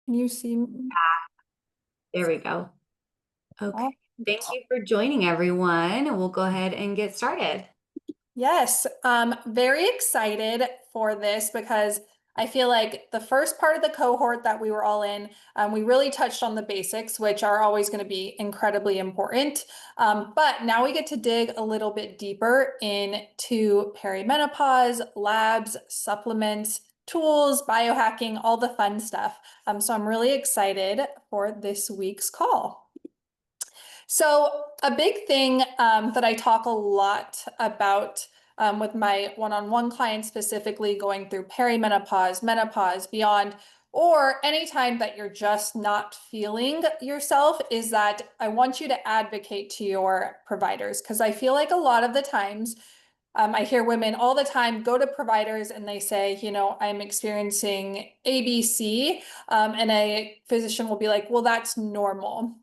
Can you see me? There we go. Okay. Oh, Thank you for joining, everyone. We'll go ahead and get started. yes, very excited for this because I feel like the first part of the cohort that we were all in, we really touched on the basics, which are always going to be incredibly important. But now we get to dig a little bit deeper into perimenopause, labs, supplements, tools, biohacking, all the fun stuff. So I'm really excited for this week's call. So, a big thing that I talk a lot about with my one-on-one clients, specifically going through perimenopause, menopause, beyond, or anytime that you're just not feeling yourself, is that I want you to advocate to your providers. Because I feel like a lot of the times, I hear women all the time go to providers and they say, I'm experiencing ABC, and a physician will be like, well, that's normal.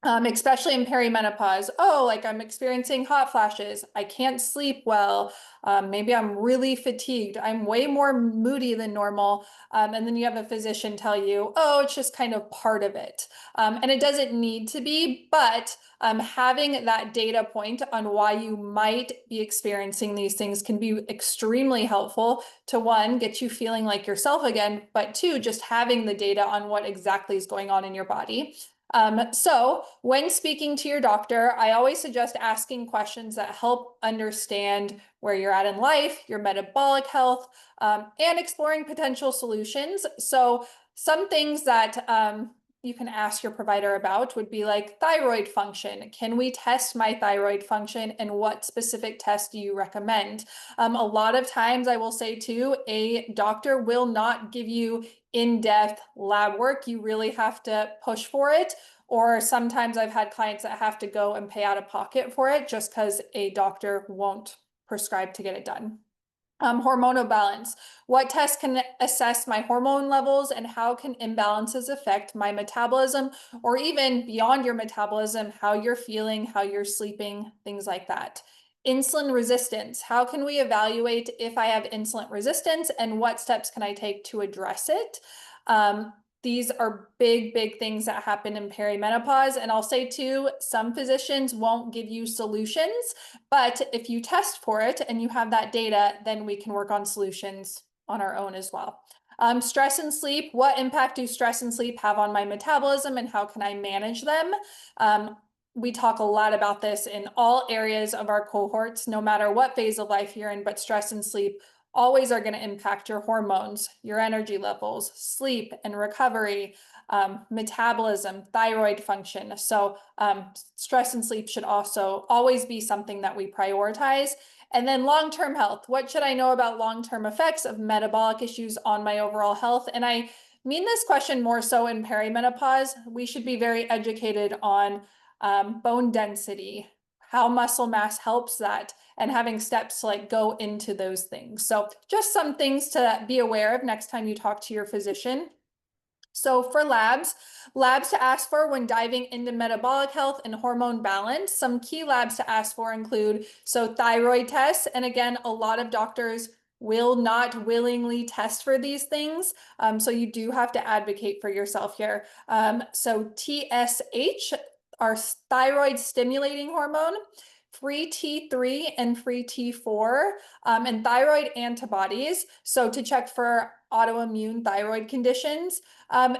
Especially in perimenopause. Oh, like I'm experiencing hot flashes. I can't sleep well. Maybe I'm really fatigued. I'm way more moody than normal. And then you have a physician tell you, oh, it's just kind of part of it. And it doesn't need to be, but having that data point on why you might be experiencing these things can be extremely helpful to, one, get you feeling like yourself again, but two, just having the data on what exactly is going on in your body. So when speaking to your doctor, I always suggest asking questions that help understand where you're at in life, your metabolic health, and exploring potential solutions. So some things that you can ask your provider about would be like thyroid function. Can we test my thyroid function, and what specific test do you recommend? A lot of times I will say too, a doctor will not give you in-depth lab work. You really have to push for it. Or sometimes I've had clients that have to go and pay out of pocket for it just because a doctor won't prescribe to get it done. Hormonal balance. What tests can assess my hormone levels, and how can imbalances affect my metabolism, or even beyond your metabolism, how you're feeling, how you're sleeping, things like that. Insulin resistance. How can we evaluate if I have insulin resistance, and what steps can I take to address it? These are big, big things that happen in perimenopause. And I'll say too, some physicians won't give you solutions, but if you test for it and you have that data, then we can work on solutions on our own as well. Stress and sleep. What impact do stress and sleep have on my metabolism, and how can I manage them? We talk a lot about this in all areas of our cohorts, no matter what phase of life you're in, but stress and sleep always are going to impact your hormones, your energy levels, sleep and recovery, metabolism, thyroid function. So stress and sleep should also always be something that we prioritize. And then long-term health. What should I know about long-term effects of metabolic issues on my overall health? And I mean this question more so in perimenopause. We should be very educated on bone density, how muscle mass helps that, and having steps to like go into those things. So just some things to be aware of next time you talk to your physician. So for labs to ask for when diving into metabolic health and hormone balance, some key labs to ask for include, so thyroid tests. And again, a lot of doctors will not willingly test for these things. So you do have to advocate for yourself here. So TSH, our thyroid stimulating hormone, free T3 and free T4, and thyroid antibodies. So to check for autoimmune thyroid conditions.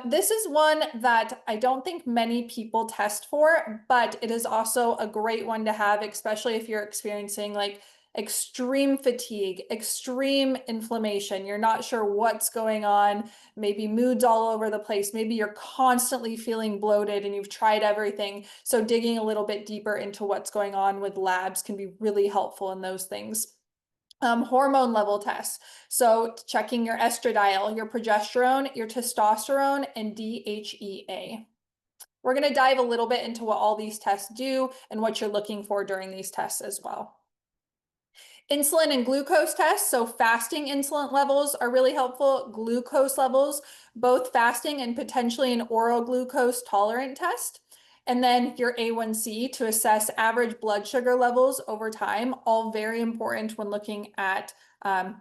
This is one that I don't think many people test for, but it is also a great one to have, especially if you're experiencing like extreme fatigue, extreme inflammation. You're not sure what's going on, maybe moods all over the place. Maybe you're constantly feeling bloated and you've tried everything. So digging a little bit deeper into what's going on with labs can be really helpful in those things. Hormone level tests. So checking your estradiol, your progesterone, your testosterone, and DHEA. We're going to dive a little bit into what all these tests do and what you're looking for during these tests as well. Insulin and glucose tests. So fasting insulin levels are really helpful. Glucose levels, both fasting and potentially an oral glucose tolerant test. And then your A1C to assess average blood sugar levels over time, all very important when looking at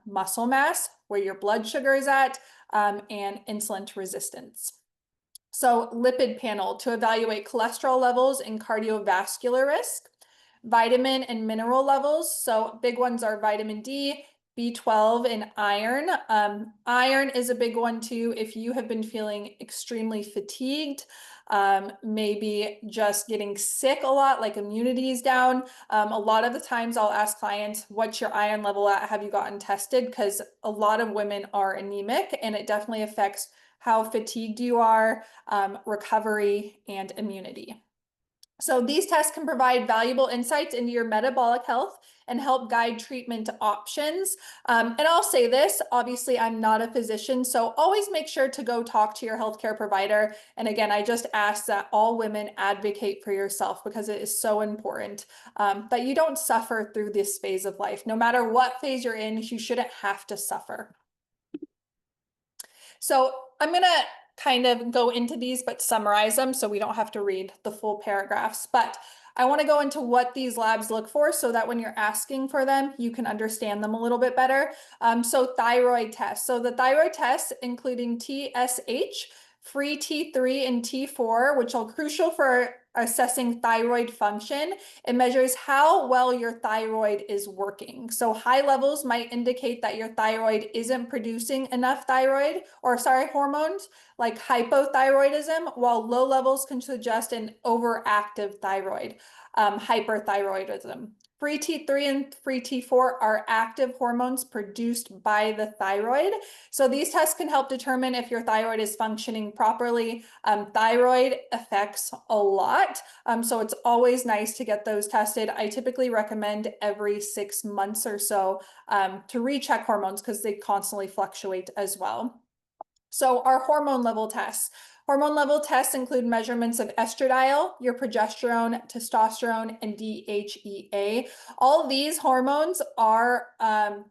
muscle mass, where your blood sugar is at, and insulin resistance. So lipid panel to evaluate cholesterol levels and cardiovascular risk, vitamin and mineral levels. So big ones are vitamin D, B12, and iron. Iron is a big one too. If you have been feeling extremely fatigued, maybe just getting sick a lot, like immunity is down. A lot of the times I'll ask clients, what's your iron level at? Have you gotten tested? Because a lot of women are anemic and it definitely affects how fatigued you are, recovery, and immunity. So these tests can provide valuable insights into your metabolic health and help guide treatment options. And I'll say this, obviously I'm not a physician, so always make sure to go talk to your healthcare provider. And again, I just ask that all women advocate for yourself because it is so important that you don't suffer through this phase of life. No matter what phase you're in, you shouldn't have to suffer. So I'm going to kind of go into these, but summarize them so we don't have to read the full paragraphs. But I want to go into what these labs look for so that when you're asking for them, you can understand them a little bit better. So thyroid tests. So the thyroid tests, including TSH, free T3 and T4, which are crucial for assessing thyroid function. It measures how well your thyroid is working. So high levels might indicate that your thyroid isn't producing enough hormones, like hypothyroidism, while low levels can suggest an overactive thyroid, hyperthyroidism. Free T3 and free T4 are active hormones produced by the thyroid. So these tests can help determine if your thyroid is functioning properly. Thyroid affects a lot, so it's always nice to get those tested. I typically recommend every 6 months or so to recheck hormones because they constantly fluctuate as well. So our hormone level tests. Hormone level tests include measurements of estradiol, your progesterone, testosterone, and DHEA. All these hormones are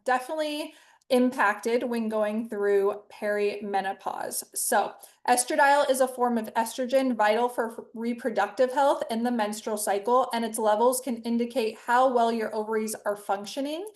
definitely impacted when going through perimenopause. So estradiol is a form of estrogen vital for reproductive health in the menstrual cycle, and its levels can indicate how well your ovaries are functioning.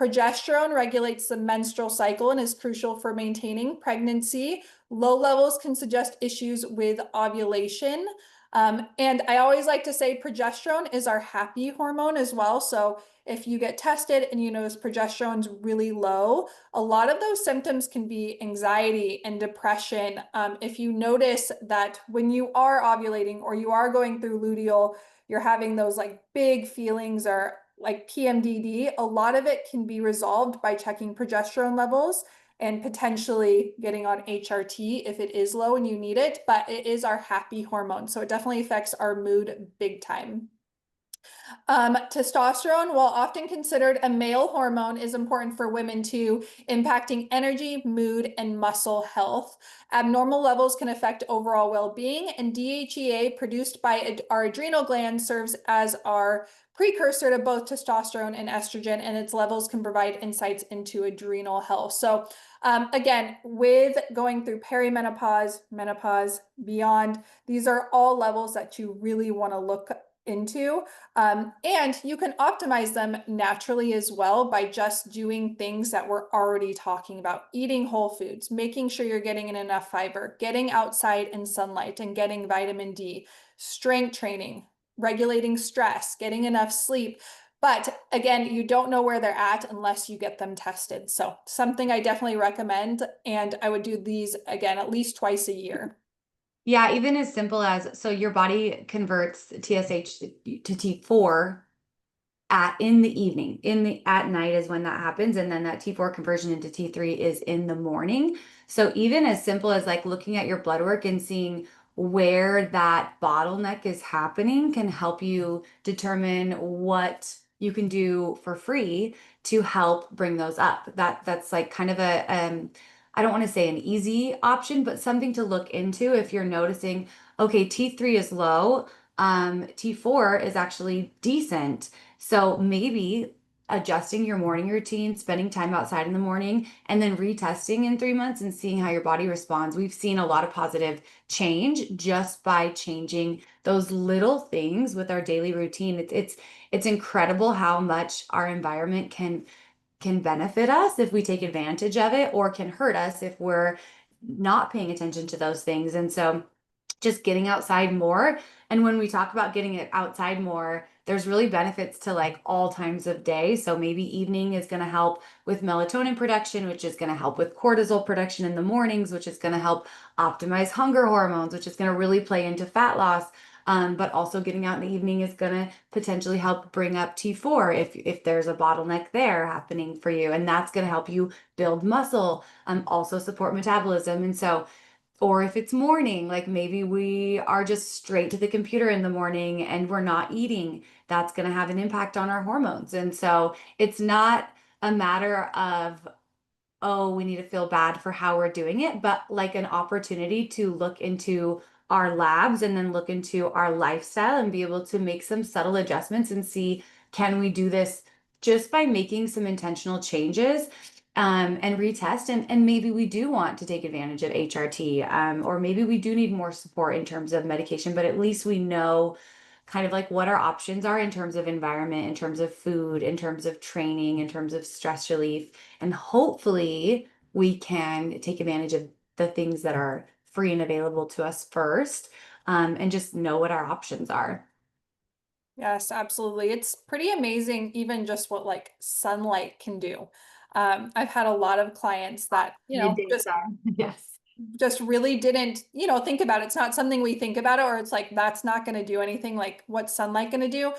Progesterone regulates the menstrual cycle and is crucial for maintaining pregnancy. Low levels can suggest issues with ovulation. And I always like to say progesterone is our happy hormone as well. So if you get tested and you notice progesterone's really low, a lot of those symptoms can be anxiety and depression. If you notice that when you are ovulating or you are going through luteal, you're having those like big feelings or like PMDD, a lot of it can be resolved by checking progesterone levels and potentially getting on HRT if it is low and you need it, but it is our happy hormone. So it definitely affects our mood big time. Testosterone, while often considered a male hormone, is important for women too, impacting energy, mood, and muscle health. Abnormal levels can affect overall well-being, and DHEA produced by our adrenal gland serves as our precursor to both testosterone and estrogen, and its levels can provide insights into adrenal health. So again, with going through perimenopause, menopause, beyond, these are all levels that you really want to look into. And you can optimize them naturally as well by just doing things that we're already talking about, eating whole foods, making sure you're getting in enough fiber, getting outside in sunlight and getting vitamin D, strength training, regulating stress, getting enough sleep. But again, you don't know where they're at unless you get them tested. So something I definitely recommend, and I would do these again at least twice a year. Yeah, even as simple as so your body converts TSH to T4 in the evening. At night is when that happens, and then that T4 conversion into T3 is in the morning. So even as simple as like looking at your blood work and seeing where that bottleneck is happening can help you determine what you can do for free to help bring those up. That's like kind of a I don't want to say an easy option, but something to look into if you're noticing, okay, T3 is low, T4 is actually decent. So maybe adjusting your morning routine, spending time outside in the morning, and then retesting in 3 months and seeing how your body responds. We've seen a lot of positive change just by changing those little things with our daily routine. It's incredible how much our environment can benefit us if we take advantage of it, or can hurt us if we're not paying attention to those things. And so just getting outside more. And when we talk about getting it outside more, there's really benefits to like all times of day. So maybe evening is going to help with melatonin production, which is going to help with cortisol production in the mornings, which is going to help optimize hunger hormones, which is going to really play into fat loss. But also getting out in the evening is going to potentially help bring up T4 if there's a bottleneck there happening for you. And that's going to help you build muscle, also support metabolism. And so or if it's morning, like maybe we are just straight to the computer in the morning and we're not eating, that's going to have an impact on our hormones. And so it's not a matter of, oh, we need to feel bad for how we're doing it, but like an opportunity to look into our labs and then look into our lifestyle and be able to make some subtle adjustments and see, can we do this just by making some intentional changes, and retest, and maybe we do want to take advantage of HRT, or maybe we do need more support in terms of medication, but at least we know kind of like what our options are in terms of environment, in terms of food, in terms of training, in terms of stress relief. And hopefully we can take advantage of the things that are free and available to us first, and just know what our options are. Yes, absolutely. It's pretty amazing, even just what like sunlight can do. I've had a lot of clients that, Midday sun. Yes. just really didn't, think about it. It's not something we think about it, or it's like, that's not going to do anything. Like, what's sunlight going to do?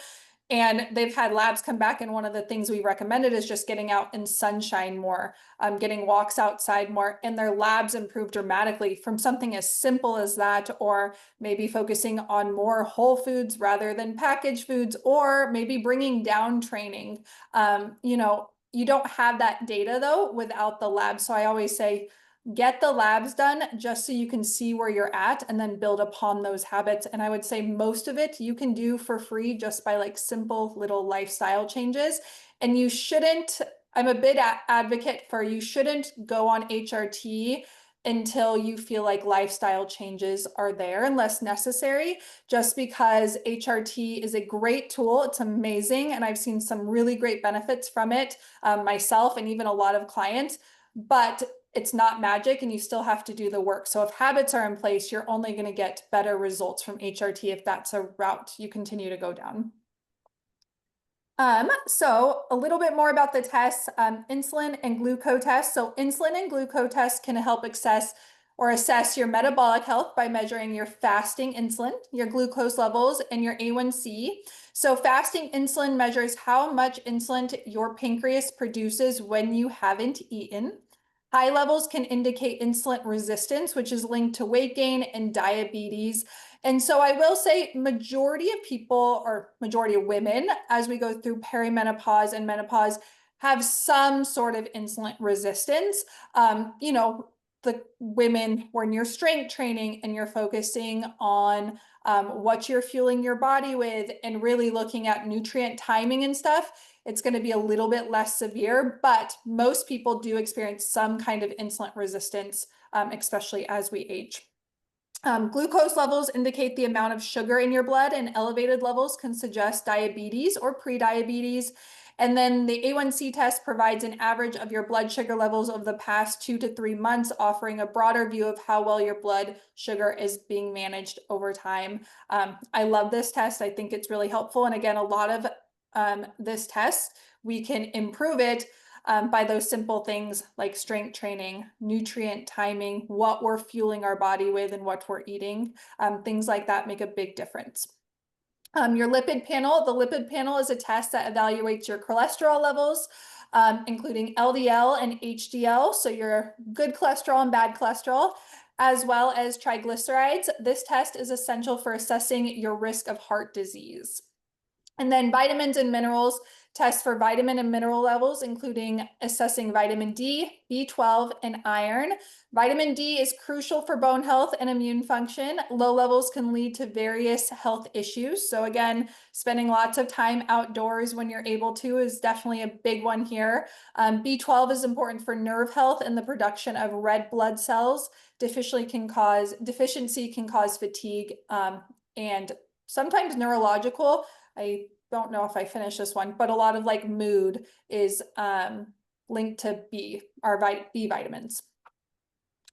And they've had labs come back, and one of the things we recommended is just getting out in sunshine more, getting walks outside more, and their labs improved dramatically from something as simple as that, or maybe focusing on more whole foods rather than packaged foods, or maybe bringing down training. You don't have that data though without the lab. So I always say, get the labs done just so you can see where you're at and then build upon those habits. And I would say most of it you can do for free just by like simple little lifestyle changes. And you shouldn't, I'm a big advocate for, you shouldn't go on HRT until you feel like lifestyle changes are there unless necessary, just because HRT is a great tool. It's amazing. And I've seen some really great benefits from it, myself and even a lot of clients. But it's not magic, and you still have to do the work. So if habits are in place, you're only going to get better results from HRT if that's a route you continue to go down. So a little bit more about the tests, insulin and glucose tests. So insulin and glucose tests can help assess your metabolic health by measuring your fasting insulin, your glucose levels, and your A1C. So fasting insulin measures how much insulin your pancreas produces when you haven't eaten. High levels can indicate insulin resistance, which is linked to weight gain and diabetes. And so I will say majority of people, or majority of women, as we go through perimenopause and menopause, have some sort of insulin resistance. The women, when you're strength training and you're focusing on what you're fueling your body with and really looking at nutrient timing and stuff, it's going to be a little bit less severe, but most people do experience some kind of insulin resistance, especially as we age. Glucose levels indicate the amount of sugar in your blood, and elevated levels can suggest diabetes or prediabetes. And then the A1C test provides an average of your blood sugar levels over the past 2 to 3 months, offering a broader view of how well your blood sugar is being managed over time. I love this test. I think it's really helpful. And again, a lot of this test, we can improve it by those simple things like strength training, nutrient timing, what we're fueling our body with and what we're eating. Things like that make a big difference. Your lipid panel, the lipid panel is a test that evaluates your cholesterol levels, including LDL and HDL, so your good cholesterol and bad cholesterol, as well as triglycerides. This test is essential for assessing your risk of heart disease. And then vitamins and minerals, tests for vitamin and mineral levels, including assessing vitamin D, B12, and iron. Vitamin D is crucial for bone health and immune function. Low levels can lead to various health issues. So again, spending lots of time outdoors when you're able to is definitely a big one here. B12 is important for nerve health and the production of red blood cells. Deficiency can cause fatigue, and sometimes neurological. I don't know if I finished this one, but a lot of like mood is linked to B vitamins.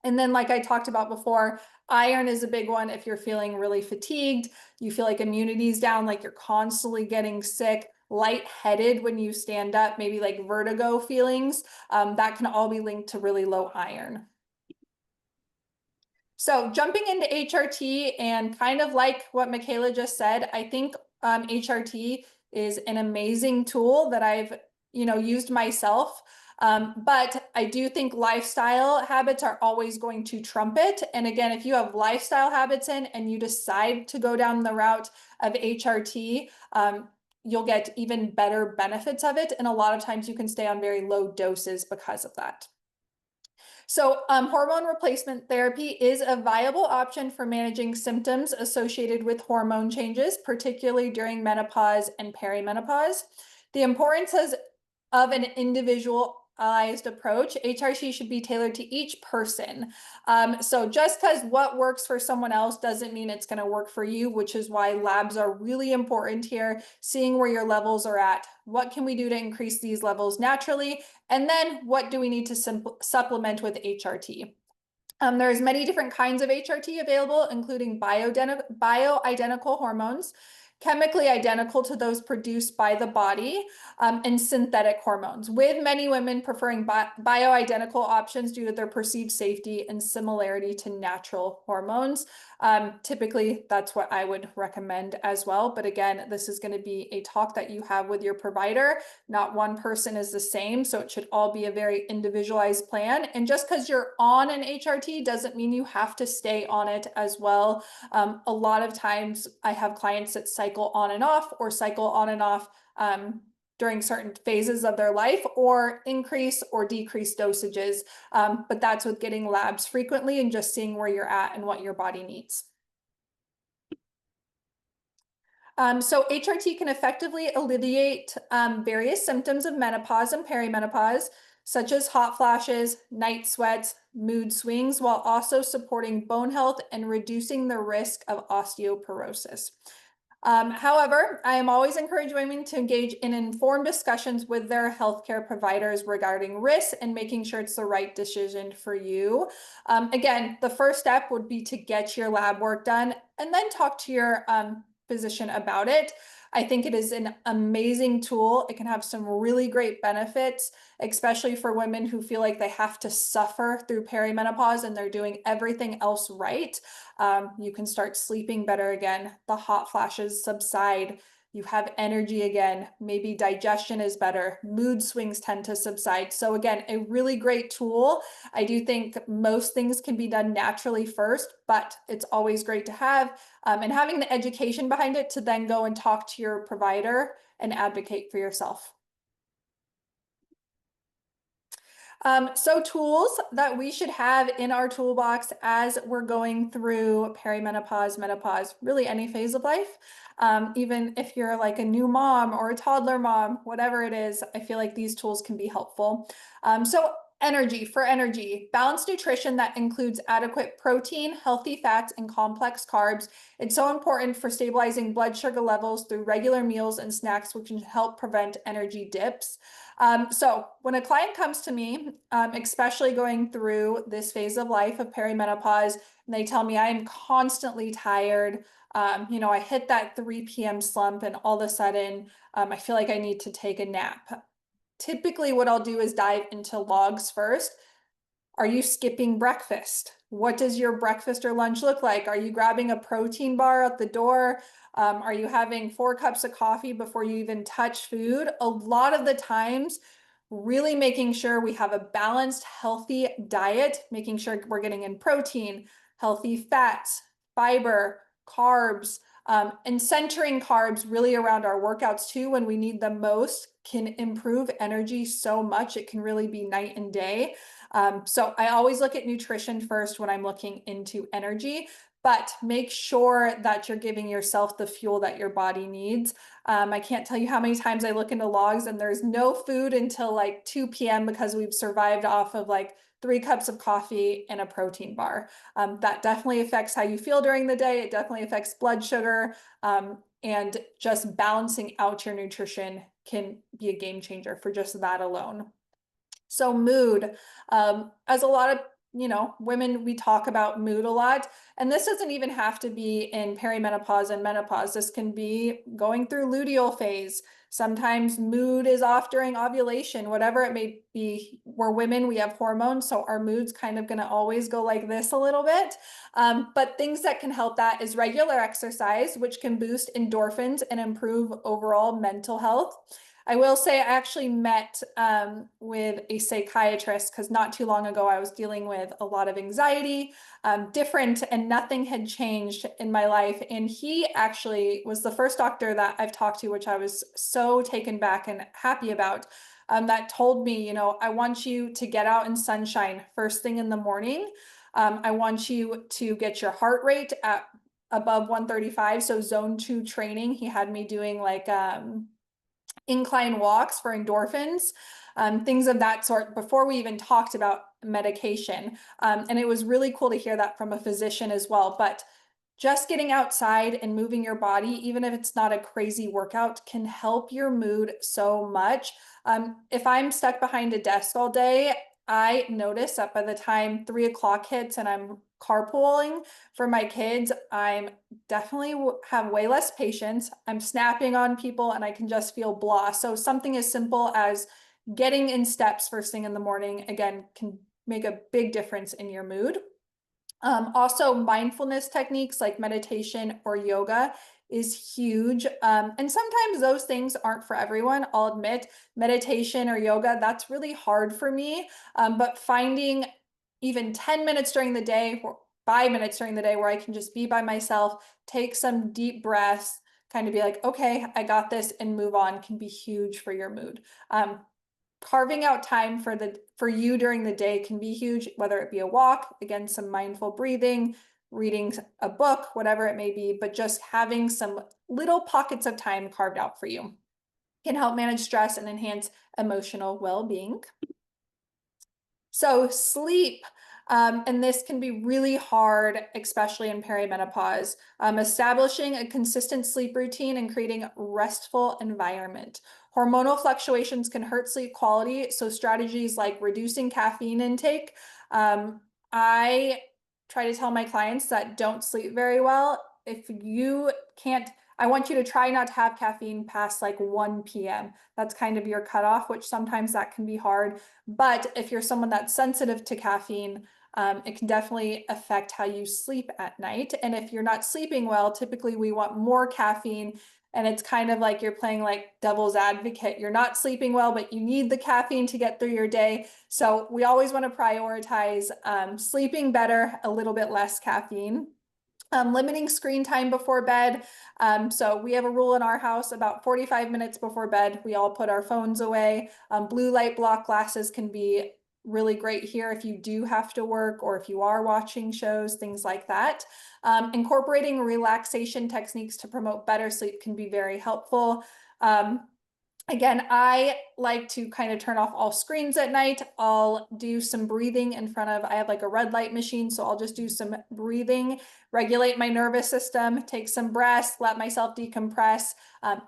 And then like I talked about before, Iron is a big one if you're feeling really fatigued, you feel like immunity's down, like you're constantly getting sick, lightheaded when you stand up, maybe like vertigo feelings. That can all be linked to really low iron. So jumping into HRT and kind of like what Michaela just said, I think HRT is an amazing tool that I've used myself. But I do think lifestyle habits are always going to trump it. And again, if you have lifestyle habits in and you decide to go down the route of HRT, you'll get even better benefits of it. And a lot of times you can stay on very low doses because of that. So, hormone replacement therapy is a viable option for managing symptoms associated with hormone changes, particularly during menopause and perimenopause. The importance of an individualized approach, HRT should be tailored to each person. So just because what works for someone else doesn't mean it's going to work for you, which is why labs are really important here, seeing where your levels are at. What can we do to increase these levels naturally? And then what do we need to supplement with HRT? There's many different kinds of HRT available, including bioidentical hormones, chemically identical to those produced by the body, and synthetic hormones, with many women preferring bioidentical options due to their perceived safety and similarity to natural hormones. Typically, that's what I would recommend as well. But again, this is going to be a talk that you have with your provider. Not one person is the same, so it should all be a very individualized plan. And just because you're on an HRT doesn't mean you have to stay on it as well. A lot of times I have clients that cycle on and off or cycle on and off during certain phases of their life, or increase or decrease dosages. But that's with getting labs frequently and just seeing where you're at and what your body needs. So HRT can effectively alleviate various symptoms of menopause and perimenopause, such as hot flashes, night sweats, mood swings, while also supporting bone health and reducing the risk of osteoporosis. However, I am always encouraging women to engage in informed discussions with their healthcare providers regarding risks and making sure it's the right decision for you. Again, the first step would be to get your lab work done and then talk to your physician about it. I think it is an amazing tool. It can have some really great benefits, especially for women who feel like they have to suffer through perimenopause and they're doing everything else right. You can start sleeping better again. The hot flashes subside. You have energy again. Maybe digestion is better. Mood swings tend to subside. So again, a really great tool. I do think most things can be done naturally first, but it's always great to have. And having the education behind it to then go and talk to your provider and advocate for yourself. So tools that we should have in our toolbox as we're going through perimenopause, menopause, really any phase of life. Even if you're like a new mom or a toddler mom, whatever it is, I feel like these tools can be helpful. So energy, balanced nutrition that includes adequate protein, healthy fats, and complex carbs. It's so important for stabilizing blood sugar levels through regular meals and snacks, which can help prevent energy dips. So when a client comes to me, especially going through this phase of life of perimenopause, and they tell me I'm constantly tired, I hit that 3 p.m. slump and all of a sudden I feel like I need to take a nap. Typically what I'll do is dive into logs first. Are you skipping breakfast? What does your breakfast or lunch look like? Are you grabbing a protein bar at the door? Are you having 4 cups of coffee before you even touch food? A lot of the times, really making sure we have a balanced, healthy diet, making sure we're getting in protein, healthy fats, fiber, carbs, and centering carbs really around our workouts too when we need them most can improve energy so much. It can really be night and day. So I always look at nutrition first when I'm looking into energy, but make sure that you're giving yourself the fuel that your body needs. I can't tell you how many times I look into logs and there's no food until like 2 p.m. because we've survived off of like 3 cups of coffee and a protein bar. That definitely affects how you feel during the day. It definitely affects blood sugar. And just balancing out your nutrition can be a game changer for just that alone. So mood, as a lot of women, we talk about mood a lot, and this doesn't even have to be in perimenopause and menopause. This can be going through luteal phase. Sometimes mood is off during ovulation, whatever it may be. We're women, we have hormones, so our mood's kind of going to always go like this a little bit. But things that can help that is regular exercise, which can boost endorphins and improve overall mental health. I will say I actually met with a psychiatrist because not too long ago I was dealing with a lot of anxiety, different, and nothing had changed in my life. And he actually was the first doctor that I've talked to, which I was so taken back and happy about, that told me, I want you to get out in sunshine first thing in the morning. I want you to get your heart rate at above 135. So zone 2 training. He had me doing like incline walks for endorphins, things of that sort before we even talked about medication. And it was really cool to hear that from a physician as well. But just getting outside and moving your body, even if it's not a crazy workout, can help your mood so much. If I'm stuck behind a desk all day, I notice that by the time 3 o'clock hits and I'm carpooling for my kids, I'm definitely have way less patience. I'm snapping on people and I can just feel blah. So something as simple as getting in steps first thing in the morning, again, can make a big difference in your mood. Also, mindfulness techniques like meditation or yoga is huge. And sometimes those things aren't for everyone. I'll admit meditation or yoga, that's really hard for me. But finding even 10 minutes during the day or 5 minutes during the day where I can just be by myself, take some deep breaths, kind of be like, okay, I got this and move on can be huge for your mood. Carving out time for you during the day can be huge, whether it be a walk, again, some mindful breathing, reading a book, whatever it may be, but just having some little pockets of time carved out for you can help manage stress and enhance emotional well-being. So sleep, and this can be really hard, especially in perimenopause. Establishing a consistent sleep routine and creating a restful environment. Hormonal fluctuations can hurt sleep quality, so strategies like reducing caffeine intake. I try to tell my clients that don't sleep very well, if you can't, I want you to try not to have caffeine past like 1 p.m. That's kind of your cutoff, which sometimes that can be hard. But if you're someone that's sensitive to caffeine, it can definitely affect how you sleep at night. And if you're not sleeping well, typically we want more caffeine. And it's kind of like you're playing like devil's advocate. You're not sleeping well, but you need the caffeine to get through your day. So we always want to prioritize sleeping better, a little bit less caffeine. Limiting screen time before bed. So we have a rule in our house about 45 minutes before bed, we all put our phones away. Blue light block glasses can be really great here if you do have to work or if you are watching shows, things like that. Incorporating relaxation techniques to promote better sleep can be very helpful. Again, I like to kind of turn off all screens at night. I'll do some breathing in front of, I have like a red light machine, so I'll just do some breathing, regulate my nervous system, take some breaths, let myself decompress.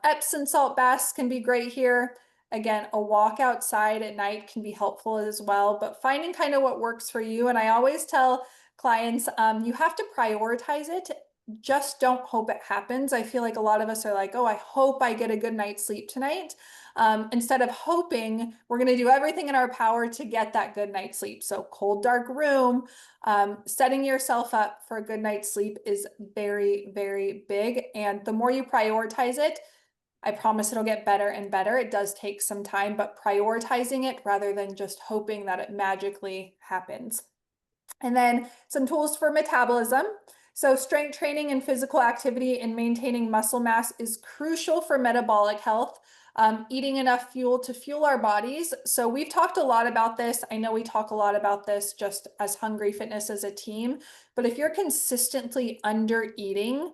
Epsom salt baths can be great here. Again, a walk outside at night can be helpful as well, but finding kind of what works for you. And I always tell clients, you have to prioritize it. Just don't hope it happens. I feel like a lot of us are like, oh, I hope I get a good night's sleep tonight. Instead of hoping, we're going to do everything in our power to get that good night's sleep. So cold, dark room, setting yourself up for a good night's sleep is very, very big. And the more you prioritize it, I promise it'll get better and better. It does take some time, but prioritizing it rather than just hoping that it magically happens. And then some tools for metabolism. So strength training and physical activity and maintaining muscle mass is crucial for metabolic health. Eating enough fuel to fuel our bodies. So we've talked a lot about this. I know we talk a lot about this just as Hungry Fitness as a team, but if you're consistently under eating,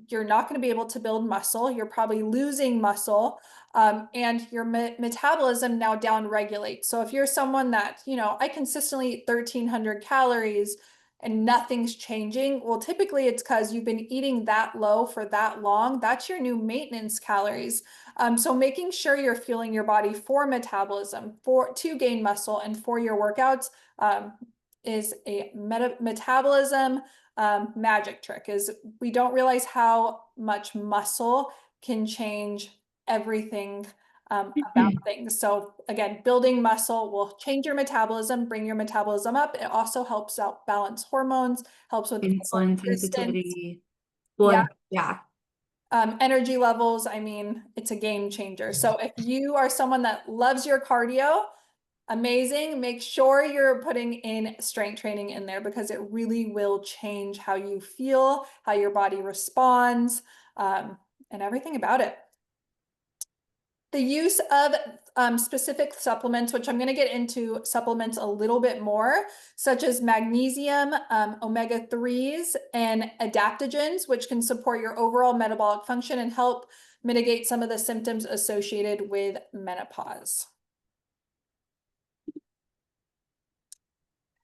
you're not going to be able to build muscle. You're probably losing muscle. And your metabolism now down regulates. So if you're someone that, I consistently eat 1,300 calories and nothing's changing, well, typically it's because you've been eating that low for that long. That's your new maintenance calories. So making sure you're fueling your body for metabolism, to gain muscle and for your workouts, is a metabolism magic trick. Is we don't realize how much muscle can change everything about things. So again, building muscle will change your metabolism, bring your metabolism up. It also helps out balance hormones, helps with muscle Insulin resistance. sensitivity, Yeah. blood, yeah. Energy levels, I mean, it's a game changer. So if you are someone that loves your cardio, amazing. Make sure you're putting in strength training in there because it really will change how you feel, how your body responds, and everything about it. The use of specific supplements, which I'm going to get into supplements a little bit more, such as magnesium, omega-3s, and adaptogens, which can support your overall metabolic function and help mitigate some of the symptoms associated with menopause.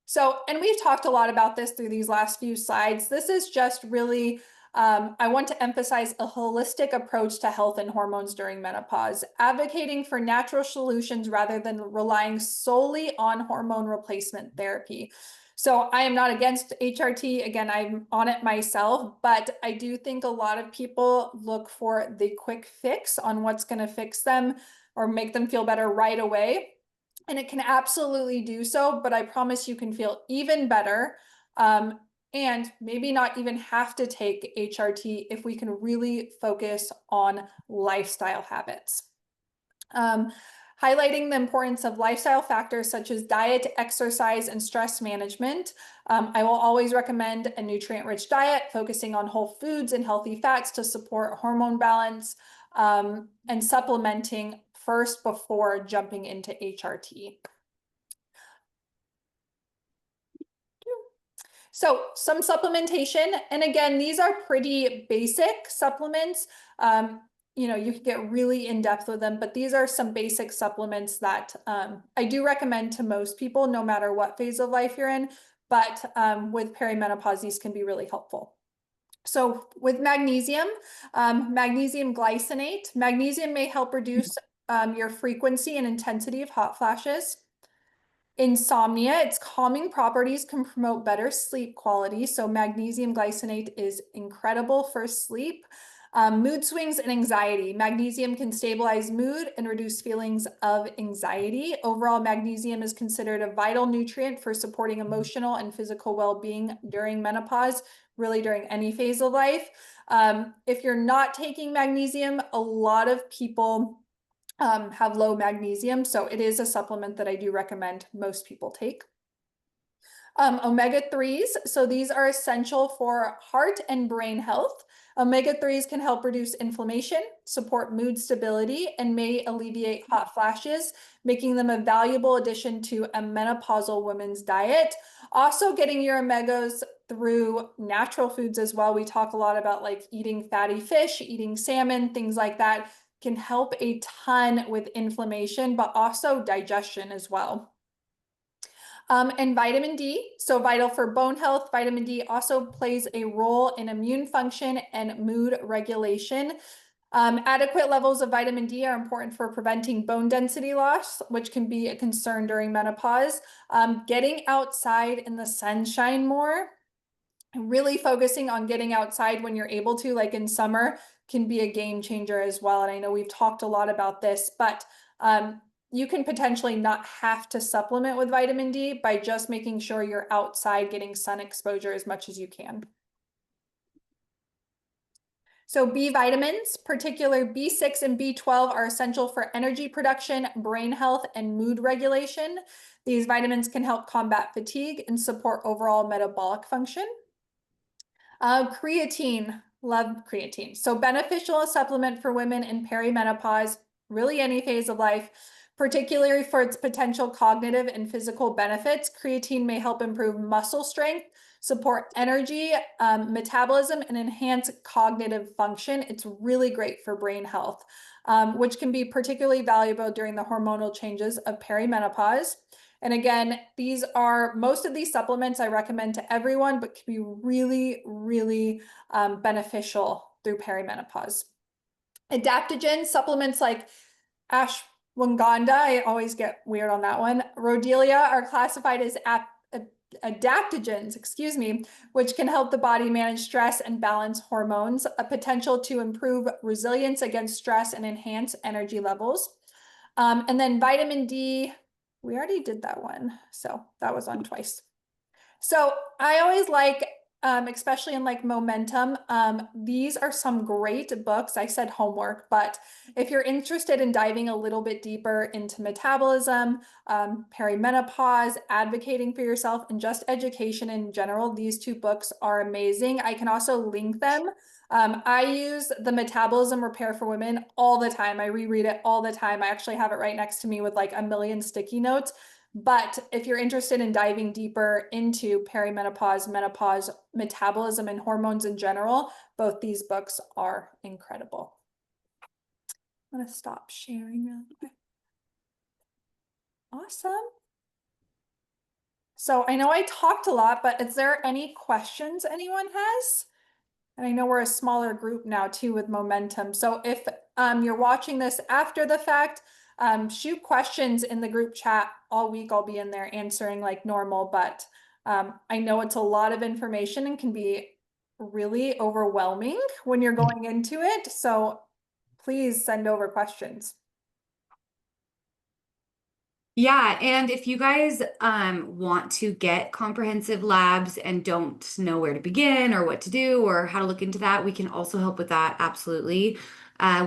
So, and we've talked a lot about this through these last few slides. This is just really, I want to emphasize a holistic approach to health and hormones during menopause, advocating for natural solutions rather than relying solely on hormone replacement therapy. So I am not against HRT. Again, I'm on it myself, but I do think a lot of people look for the quick fix on what's going to fix them or make them feel better right away. And it can absolutely do so, but I promise you can feel even better. And maybe not even have to take HRT if we can really focus on lifestyle habits. Highlighting the importance of lifestyle factors such as diet, exercise, and stress management. I will always recommend a nutrient-rich diet, focusing on whole foods and healthy fats to support hormone balance, and supplementing first before jumping into HRT. So some supplementation, and again, these are pretty basic supplements. You can get really in depth with them, but these are some basic supplements that I do recommend to most people, no matter what phase of life you're in. But with perimenopause, these can be really helpful. So with magnesium, magnesium glycinate, magnesium may help reduce your frequency and intensity of hot flashes. Insomnia, its calming properties can promote better sleep quality. So magnesium glycinate is incredible for sleep. Mood swings and anxiety. Magnesium can stabilize mood and reduce feelings of anxiety. Overall, magnesium is considered a vital nutrient for supporting emotional and physical well-being during menopause, really during any phase of life. If you're not taking magnesium, a lot of people have low magnesium, so it is a supplement that I do recommend most people take. Omega-3s, so these are essential for heart and brain health. Omega-3s can help reduce inflammation, support mood stability, and may alleviate hot flashes, making them a valuable addition to a menopausal woman's diet. Also, getting your omegas through natural foods as well. We talk a lot about like eating fatty fish, eating salmon, things like that can help a ton with inflammation, but also digestion as well. And vitamin D, so vital for bone health. Vitamin D also plays a role in immune function and mood regulation. Adequate levels of vitamin D are important for preventing bone density loss, which can be a concern during menopause. Getting outside in the sunshine more, really focusing on getting outside when you're able to, like in summer, can be a game changer as well. And I know we've talked a lot about this, but you can potentially not have to supplement with vitamin D by just making sure you're outside getting sun exposure as much as you can. So B vitamins, particular B6 and B12, are essential for energy production, brain health, and mood regulation. These vitamins can help combat fatigue and support overall metabolic function. Creatine, love creatine. So beneficial supplement for women in perimenopause, really any phase of life, particularly for its potential cognitive and physical benefits. Creatine may help improve muscle strength, support energy, metabolism, and enhance cognitive function. It's really great for brain health, which can be particularly valuable during the hormonal changes of perimenopause. And again, most of these supplements I recommend to everyone, but can be really, really beneficial through perimenopause. Adaptogen supplements like ashwagandha, I always get weird on that one, rhodelia, are classified as adaptogens, excuse me, which can help the body manage stress and balance hormones, a potential to improve resilience against stress and enhance energy levels. And then vitamin D, we already did that one. So that was on twice. So I always like, especially in like momentum, these are some great books. I said homework, but if you're interested in diving a little bit deeper into metabolism, perimenopause, advocating for yourself, and just education in general, these two books are amazing. I can also link them. I use the Metabolism Repair for Women all the time. I reread it all the time. I actually have it right next to me with like a million sticky notes. But if you're interested in diving deeper into perimenopause, menopause, metabolism, and hormones in general, both these books are incredible. I'm going to stop sharing real quick. Awesome. So I know I talked a lot, but is there any questions anyone has? And I know we're a smaller group now too with momentum. So if you're watching this after the fact, shoot questions in the group chat all week. I'll be in there answering like normal, but I know it's a lot of information and can be really overwhelming when you're going into it. So please send over questions. Yeah, and if you guys want to get comprehensive labs and don't know where to begin or what to do or how to look into that, we can also help with that. Absolutely.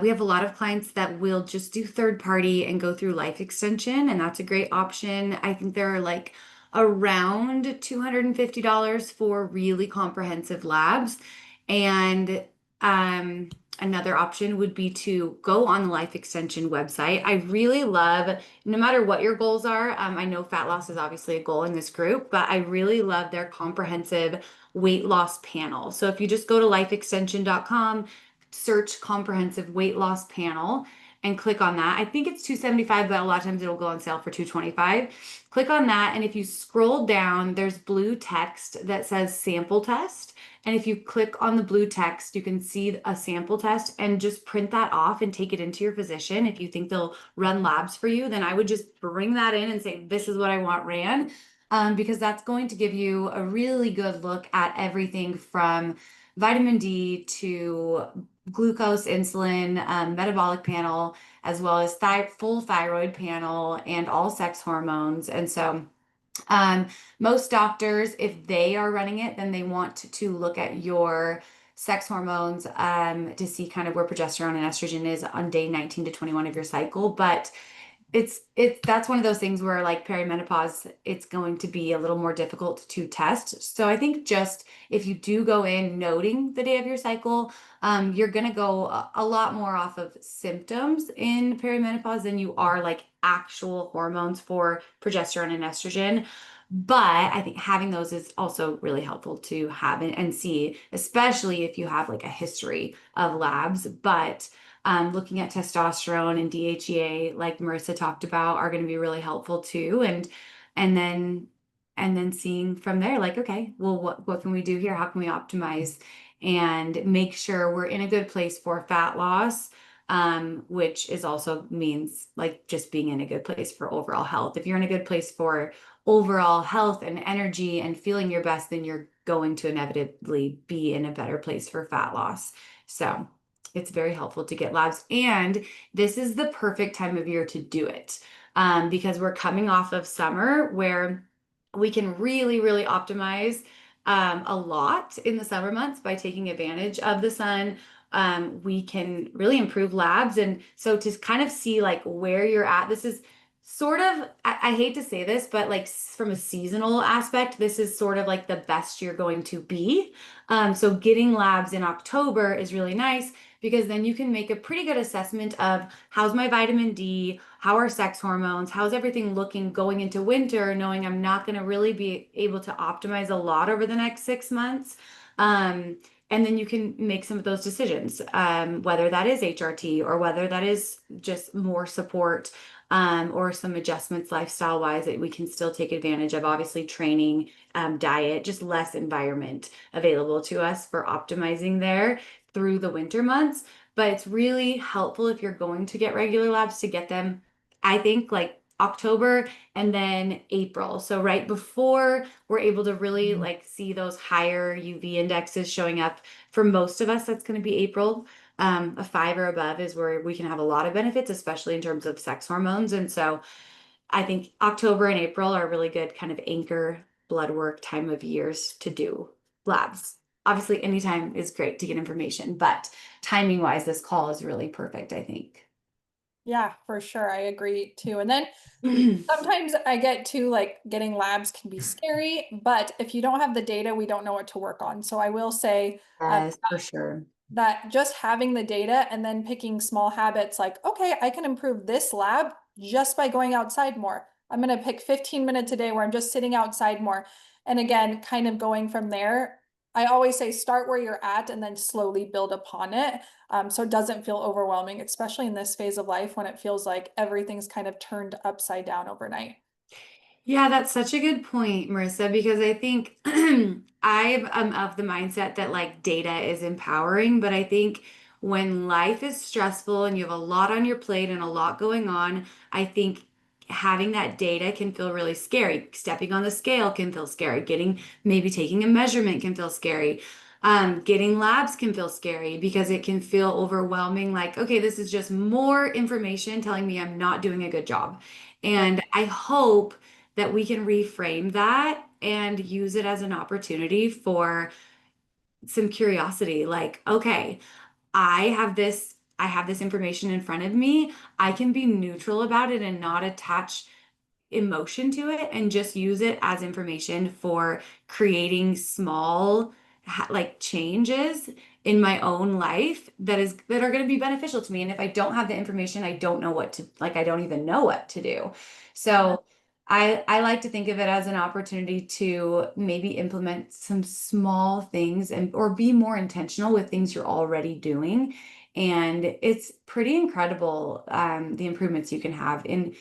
We have a lot of clients that will just do third party and go through life extension, and that's a great option. I think there are like around $250 for really comprehensive labs. And another option would be to go on the life extension website. I really love, no matter what your goals are, I know fat loss is obviously a goal in this group, but I really love their comprehensive weight loss panel. So if you just go to lifeextension.com, search comprehensive weight loss panel and click on that. I think it's 275, but a lot of times it'll go on sale for 225. Click on that, and if you scroll down, there's blue text that says sample test. And if you click on the blue text, you can see a sample test and just print that off and take it into your physician. If you think they'll run labs for you, then I would just bring that in and say, this is what I want ran, because that's going to give you a really good look at everything from vitamin D to glucose, insulin, metabolic panel, as well as full thyroid panel and all sex hormones. And so um, most doctors, if they are running it, then they want to look at your sex hormones to see kind of where progesterone and estrogen is on day 19 to 21 of your cycle. But that's one of those things where like perimenopause, it's going to be a little more difficult to test. So I think just if you do go in noting the day of your cycle, you're going to go a lot more off of symptoms in perimenopause than you are like actual hormones for progesterone and estrogen. But I think having those is also really helpful to have and see, especially if you have like a history of labs. But looking at testosterone and DHEA, like Marissa talked about, are going to be really helpful too. And then seeing from there, like, okay, well, what can we do here? How can we optimize and make sure we're in a good place for fat loss? Which is also means like just being in a good place for overall health. If you're in a good place for overall health and energy and feeling your best, then you're going to inevitably be in a better place for fat loss. So it's very helpful to get labs. And this is the perfect time of year to do it because we're coming off of summer where we can really, really optimize a lot in the summer months by taking advantage of the sun. We can really improve labs. And so to kind of see like where you're at, this is sort of, I hate to say this, but like from a seasonal aspect, this is sort of like the best you're going to be. So getting labs in October is really nice because then you can make a pretty good assessment of how's my vitamin D, how are sex hormones, how's everything looking going into winter, knowing I'm not going to really be able to optimize a lot over the next 6 months. And then you can make some of those decisions, whether that is HRT or whether that is just more support or some adjustments lifestyle wise that we can still take advantage of. Obviously, training, diet, just less environment available to us for optimizing there through the winter months. But it's really helpful if you're going to get regular labs to get them, I think, like October and then April. So right before we're able to really like see those higher UV indexes showing up for most of us, that's going to be April. A 5 or above is where we can have a lot of benefits, especially in terms of sex hormones. And so I think October and April are really good kind of anchor blood work time of years to do labs. Obviously, anytime is great to get information, but timing wise, this call is really perfect, I think. Yeah, for sure. I agree too. And then sometimes I get to like getting labs can be scary, but if you don't have the data, we don't know what to work on. So I will say, Yes, for sure. that just having the data and then picking small habits like, okay, I can improve this lab just by going outside more. I'm going to pick 15 minutes a day where I'm just sitting outside more. And again, kind of going from there. I always say start where you're at and then slowly build upon it. So it doesn't feel overwhelming, especially in this phase of life when it feels like everything's kind of turned upside down overnight. Yeah, that's such a good point, Marissa, because I think I'm of the mindset that like data is empowering, but I think when life is stressful and you have a lot on your plate and a lot going on, I think having that data can feel really scary. Stepping on the scale can feel scary. Maybe taking a measurement can feel scary. Getting labs can feel scary because it can feel overwhelming. Like, okay, this is just more information telling me I'm not doing a good job. Right. And I hope that we can reframe that and use it as an opportunity for some curiosity. Like, okay, I have this information in front of me. I can be neutral about it and not attach emotion to it and just use it as information for creating small like changes in my own life that are going to be beneficial to me. And if I don't have the information, I don't know what to like, I don't even know what to do. So I like to think of it as an opportunity to maybe implement some small things and or be more intentional with things you're already doing. And it's pretty incredible, the improvements you can have in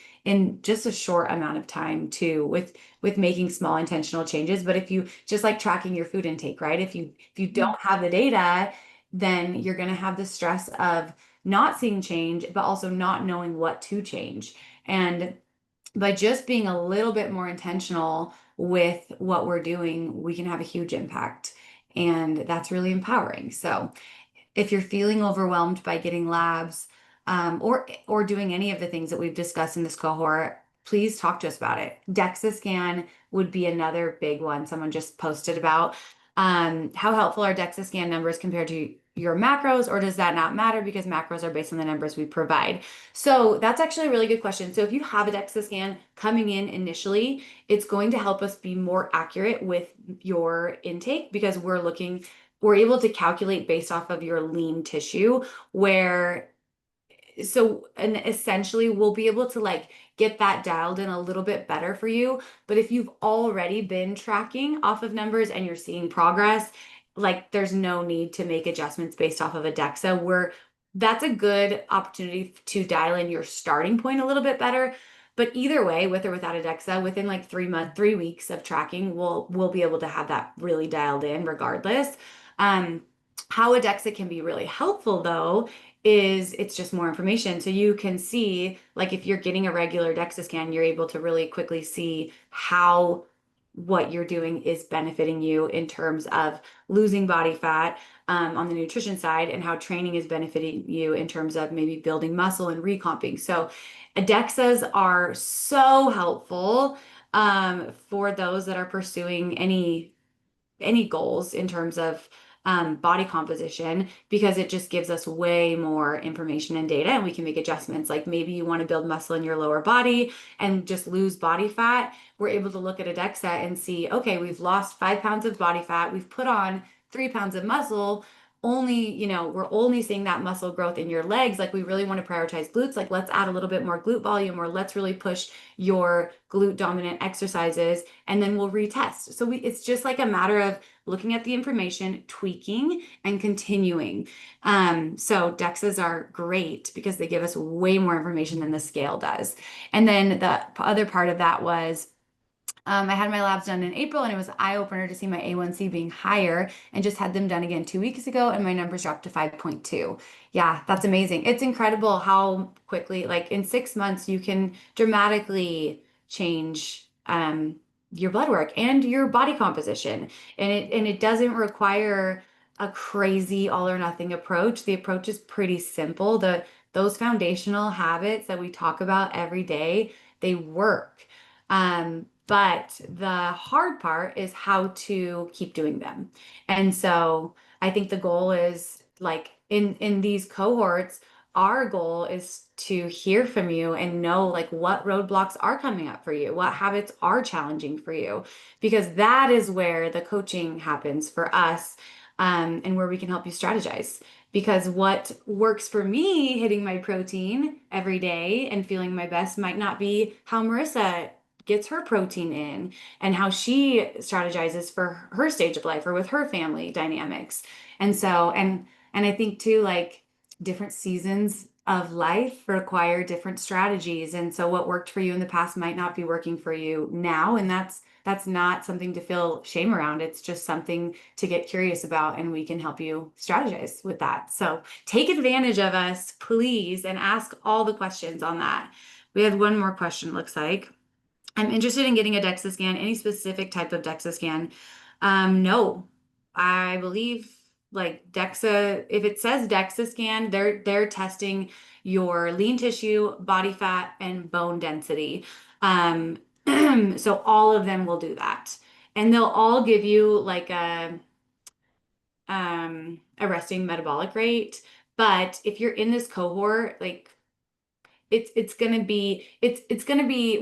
just a short amount of time too with making small intentional changes. But if you just like tracking your food intake, right? If you Mhm. don't have the data, then you're going to have the stress of not seeing change, but also not knowing what to change. And by just being a little bit more intentional with what we're doing, we can have a huge impact. And that's really empowering. So if you're feeling overwhelmed by getting labs, or doing any of the things that we've discussed in this cohort, please talk to us about it. DEXA scan would be another big one someone just posted about. How helpful are DEXA scan numbers compared to your macros, or does that not matter because macros are based on the numbers we provide? So that's actually a really good question. So if you have a DEXA scan coming in initially, it's going to help us be more accurate with your intake because we're able to calculate based off of your lean tissue where and essentially we'll be able to like get that dialed in a little bit better for you. But if you've already been tracking off of numbers and you're seeing progress, like there's no need to make adjustments based off of a DEXA. That's a good opportunity to dial in your starting point a little bit better. But either way, with or without a DEXA, within like 3 weeks of tracking, we'll be able to have that really dialed in regardless. Um, how a DEXA can be really helpful though is it's just more information. So you can see, like if you're getting a regular DEXA scan, you're able to really quickly see how what you're doing is benefiting you in terms of losing body fat, on the nutrition side, and how training is benefiting you in terms of maybe building muscle and recomping. So DEXAs are so helpful, for those that are pursuing any goals in terms of body composition because it just gives us way more information and data and we can make adjustments. Like maybe you want to build muscle in your lower body and just lose body fat. We're able to look at a DEXA and see, okay, we've lost 5 pounds of body fat. We've put on 3 pounds of muscle. We're only seeing that muscle growth in your legs. Like we really want to prioritize glutes. Like let's add a little bit more glute volume or let's really push your glute dominant exercises and then we'll retest. So it's just like a matter of looking at the information, tweaking, and continuing. So DEXAs are great because they give us way more information than the scale does. And then the other part of that was I had my labs done in April and it was an eye opener to see my A1C being higher, and just had them done again 2 weeks ago and my numbers dropped to 5.2. Yeah, that's amazing. It's incredible how quickly, like in 6 months, you can dramatically change your blood work and your body composition. And it doesn't require a crazy all or nothing approach. The approach is pretty simple. Those foundational habits that we talk about every day, they work. But the hard part is how to keep doing them. And so I think the goal is like in these cohorts, our goal is to hear from you and know like what roadblocks are coming up for you, what habits are challenging for you, because that is where the coaching happens for us, and where we can help you strategize. Because what works for me hitting my protein every day and feeling my best might not be how Marissa gets her protein in and how she strategizes for her stage of life or with her family dynamics. And so, and I think too, like different seasons of life require different strategies. And so what worked for you in the past might not be working for you now. And that's not something to feel shame around. It's just something to get curious about, and we can help you strategize with that. So take advantage of us, please, and ask all the questions on that. We had one more question, looks like. I'm interested in getting a DEXA scan, any specific type of DEXA scan. No, I believe like DEXA, if it says DEXA scan, they're testing your lean tissue, body fat, and bone density. Um, so all of them will do that. And they'll all give you like a resting metabolic rate. But if you're in this cohort, like it's gonna be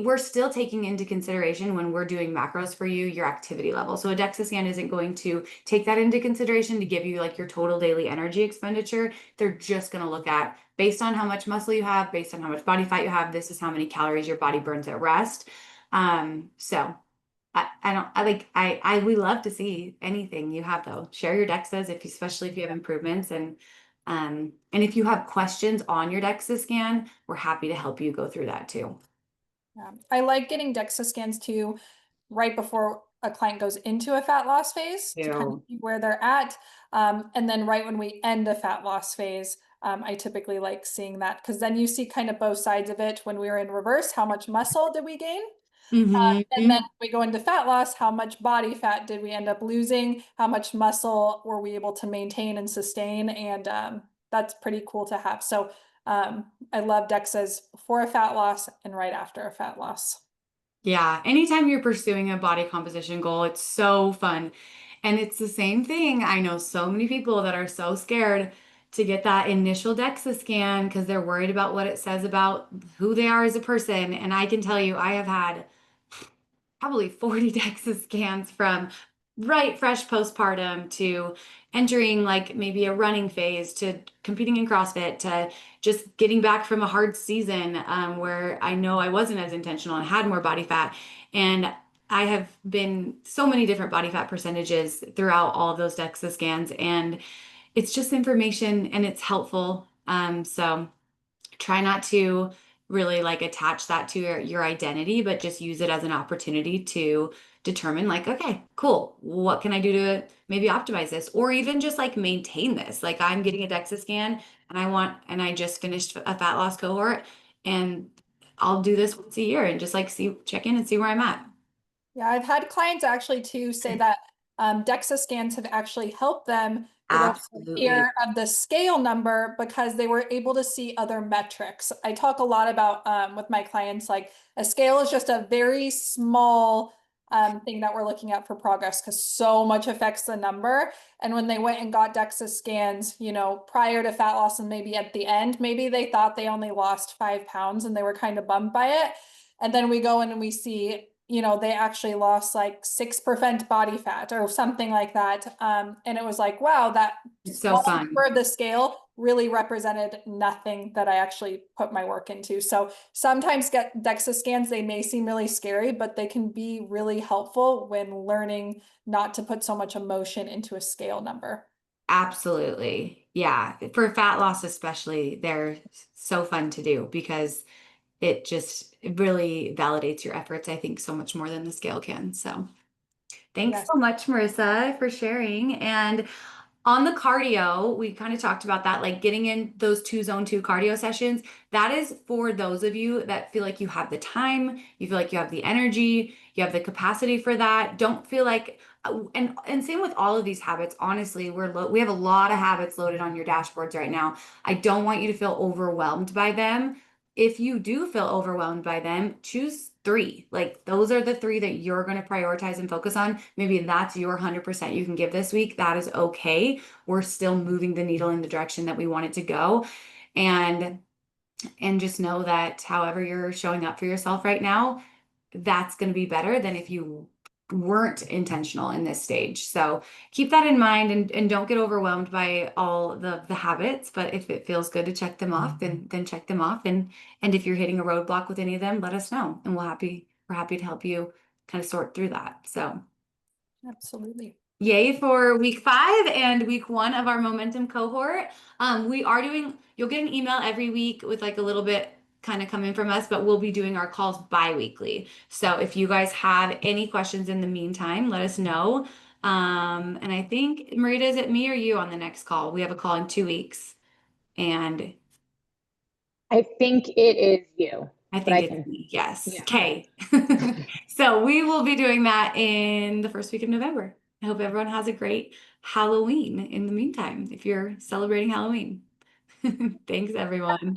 we're still taking into consideration when we're doing macros for you your activity level. So a DEXA scan isn't going to take that into consideration to give you like your total daily energy expenditure. They're just going to look at based on how much muscle you have, based on how much body fat you have, this is how many calories your body burns at rest. So I don't I like I we love to see anything you have though. Share your DEXAs if especially if you have improvements, and if you have questions on your DEXA scan, we're happy to help you go through that too. Yeah. I like getting DEXA scans too right before a client goes into a fat loss phase to kind of Ew. see where they're at. And then right when we end a fat loss phase, I typically like seeing that because then you see kind of both sides of it. When we were in reverse, how much muscle did we gain? And then Hmm. we go into fat loss, how much body fat did we end up losing? How much muscle were we able to maintain and sustain? And that's pretty cool to have. So I love DEXAs for a fat loss and right after a fat loss. Yeah, anytime you're pursuing a body composition goal, it's so fun. And it's the same thing. I know so many people that are so scared to get that initial DEXA scan because they're worried about what it says about who they are as a person. And I can tell you, I have had probably 40 DEXA scans from right fresh postpartum to entering like maybe a running phase to competing in CrossFit to just getting back from a hard season, where I know I wasn't as intentional and had more body fat. And I have been so many different body fat percentages throughout all of those DEXA scans. And it's just information and it's helpful. So try not to really like attach that to your identity, but just use it as an opportunity to determine like, okay, cool. What can I do to maybe optimize this or even just like maintain this? Like I'm getting a DEXA scan and I just finished a fat loss cohort, and I'll do this once a year and just like check in and see where I'm at. Yeah, I've had clients actually too say that DEXA scans have actually helped them get over the Absolutely. fear of the scale number because they were able to see other metrics. I talk a lot about with my clients, like a scale is just a very small thing that we're looking at for progress because so much affects the number. And when they went and got DEXA scans, prior to fat loss and maybe at the end, maybe they thought they only lost 5 pounds and they were kind of bummed by it. And then we go in and we see they actually lost like 6% body fat or something like that. And it was like, wow, that It's so small fun. number of the scale really represented nothing that I actually put my work into. So sometimes get DEXA scans, they may seem really scary, but they can be really helpful when learning not to put so much emotion into a scale number. Absolutely. Yeah. For fat loss, especially, they're so fun to do because it really validates your efforts, I think, so much more than the scale can. So thanks Yes. so much, Marissa, for sharing. And on the cardio, we kind of talked about that, like getting in those two zone two cardio sessions. That is for those of you that feel like you have the time, you feel like you have the energy, you have the capacity for that. Don't feel like, and same with all of these habits. Honestly, we have a lot of habits loaded on your dashboards right now. I don't want you to feel overwhelmed by them. If you do feel overwhelmed by them, choose three. Like those are the three that you're going to prioritize and focus on. Maybe that's your 100% you can give this week. That is okay. We're still moving the needle in the direction that we want it to go. And just know that however you're showing up for yourself right now, that's going to be better than if you weren't intentional in this stage. So keep that in mind, and don't get overwhelmed by all the habits. But if it feels good to check them off, then check them off. And if you're hitting a roadblock with any of them, let us know, and we're happy to help you kind of sort through that. So Absolutely. yay for week 5 and week 1 of our momentum cohort. You'll get an email every week with like a little bit kind of coming from us, but we'll be doing our calls bi-weekly. So if you guys have any questions in the meantime, let us know. And I think, Marita, is it me or you on the next call? We have a call in 2 weeks, and I think it is you, I but think I it's can, me. Yes. yeah. Okay. So we will be doing that in the first week of November. I hope everyone has a great Halloween in the meantime, if you're celebrating Halloween. Thanks, everyone.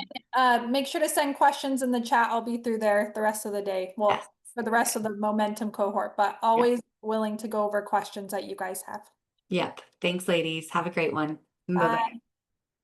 Make sure to send questions in the chat. I'll be through there the rest of the day. Yes. Well, for the rest of the momentum cohort, but Yep. always willing to go over questions that you guys have. Yep. Thanks, ladies. Have a great one. Bye-bye. Bye.